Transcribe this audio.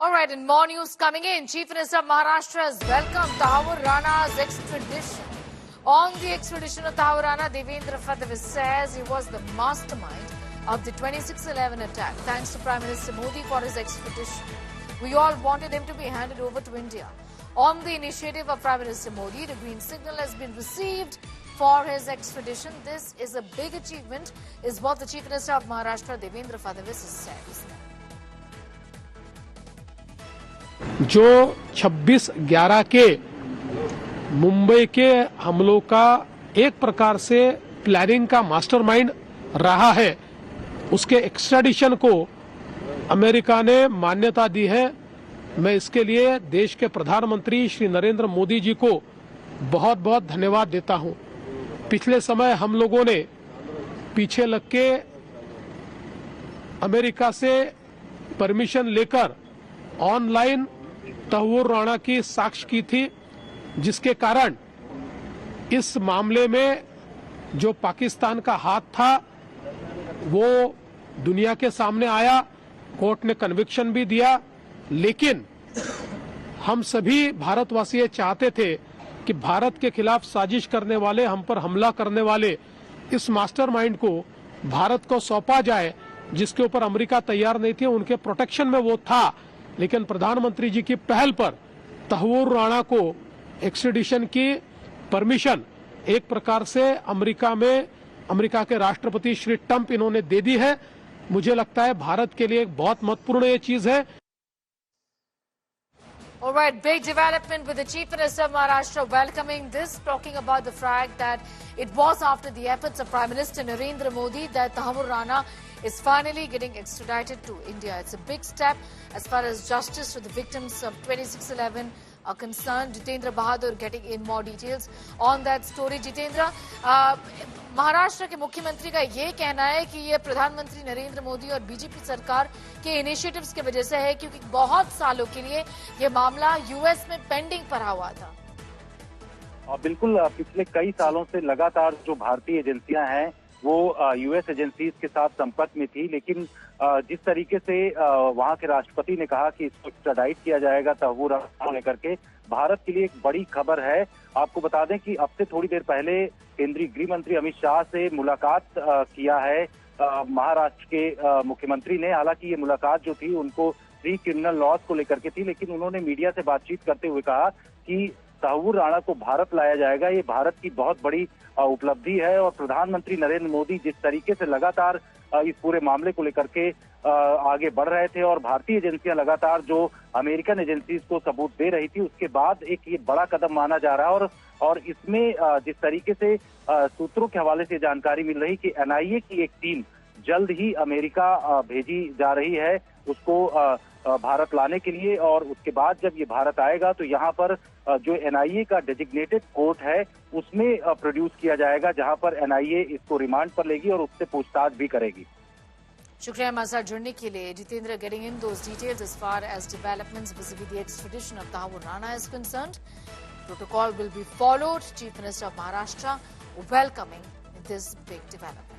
All right, and more news coming in. Chief Minister of Maharashtra has welcomed Tahir Rana's extradition. On the extradition of Tahir Rana, Devendra Fadnavis says he was the mastermind of the 26/11 attack. Thanks to Prime Minister Modi for his extradition. We all wanted him to be handed over to India. On the initiative of Prime Minister Modi, the green signal has been received for his extradition. This is a big achievement, is what the Chief Minister of Maharashtra, Devendra Fadnavis, has said. जो 26/11 के मुंबई के हमलों का एक प्रकार से planning का mastermind रहा है, उसके एक्स्ट्राडिशन को अमेरिका ने मान्यता दी है। मैं इसके लिए देश के प्रधानमंत्री श्री नरेंद्र मोदी जी को बहुत बहुत धन्यवाद देता हूं। पिछले समय हम लोगों ने पीछे लग के अमेरिका से परमिशन लेकर ऑनलाइन तहव्वुर राणा की साक्ष्य की थी, जिसके कारण इस मामले में जो पाकिस्तान का हाथ था वो दुनिया के सामने आया। कोर्ट ने कन्विक्शन भी दिया, लेकिन हम सभी भारतवासी ये चाहते थे कि भारत के खिलाफ साजिश करने वाले, हम पर हमला करने वाले इस मास्टरमाइंड को भारत को सौंपा जाए, जिसके ऊपर अमेरिका तैयार नहीं थी। उनके प्रोटेक्शन में वो था, लेकिन प्रधानमंत्री जी की पहल पर तहव्वुर राणा को एक्स्ट्रेडिशन की परमिशन एक प्रकार से अमेरिका के राष्ट्रपति श्री ट्रंप इन्होंने दे दी है। मुझे लगता है भारत के लिए एक बहुत महत्वपूर्ण ये चीज है। All right, big development with the Chief Minister of Maharashtra welcoming this, talking about the fact that it was after the efforts of Prime Minister Narendra Modi that Tahir Rana is finally getting extradited to India. It's a big step as far as justice to the victims of 26/11 are concerned. Jitendra Bahadur getting in more details on that story. Jitendra, Maharashtra के मुख्यमंत्री का ये कहना है कि ये प्रधानमंत्री नरेंद्र मोदी और बीजेपी सरकार के इनिशिएटिव्स की वजह से है, क्योंकि बहुत सालों के लिए ये मामला यूएस में पेंडिंग पड़ा हुआ था। बिल्कुल, पिछले कई सालों से लगातार जो भारतीय एजेंसियां हैं वो यूएस एजेंसीज के साथ संपर्क में थी, लेकिन जिस तरीके से वहां के राष्ट्रपति ने कहा कि इसको एक्स्ट्राडाइट किया जाएगा तहव्वुर राणा लेकर के, भारत के लिए एक बड़ी खबर है। आपको बता दें कि अब से थोड़ी देर पहले केंद्रीय गृह मंत्री अमित शाह से मुलाकात किया है महाराष्ट्र के मुख्यमंत्री ने। हालांकि ये मुलाकात जो थी उनको प्री क्रिमिनल लॉज को लेकर के थी, लेकिन उन्होंने मीडिया से बातचीत करते हुए कहा कि तहव्वुर राणा को भारत लाया जाएगा, ये भारत की बहुत बड़ी उपलब्धि है। और प्रधानमंत्री नरेंद्र मोदी जिस तरीके से लगातार इस पूरे मामले को लेकर के आगे बढ़ रहे थे और भारतीय एजेंसियां लगातार जो अमेरिकन एजेंसीज को सबूत दे रही थी, उसके बाद एक ये बड़ा कदम माना जा रहा है। और इसमें जिस तरीके से सूत्रों के हवाले से जानकारी मिल रही कि एनआईए की एक टीम जल्द ही अमेरिका भेजी जा रही है उसको भारत लाने के लिए, और उसके बाद जब ये भारत आएगा तो यहाँ पर जो एनआईए का डेजिग्नेटेड कोर्ट है उसमें प्रोड्यूस किया जाएगा, जहाँ पर एनआईए इसको रिमांड पर लेगी और उससे पूछताछ भी करेगी। शुक्रिया हमारे साथ जुड़ने के लिए Jitendra. Getting in those details as far as developments vis-a-vis the extradition of Tahir Rana is concerned. Protocol will be followed. Chief Minister of Maharashtra welcoming this big development.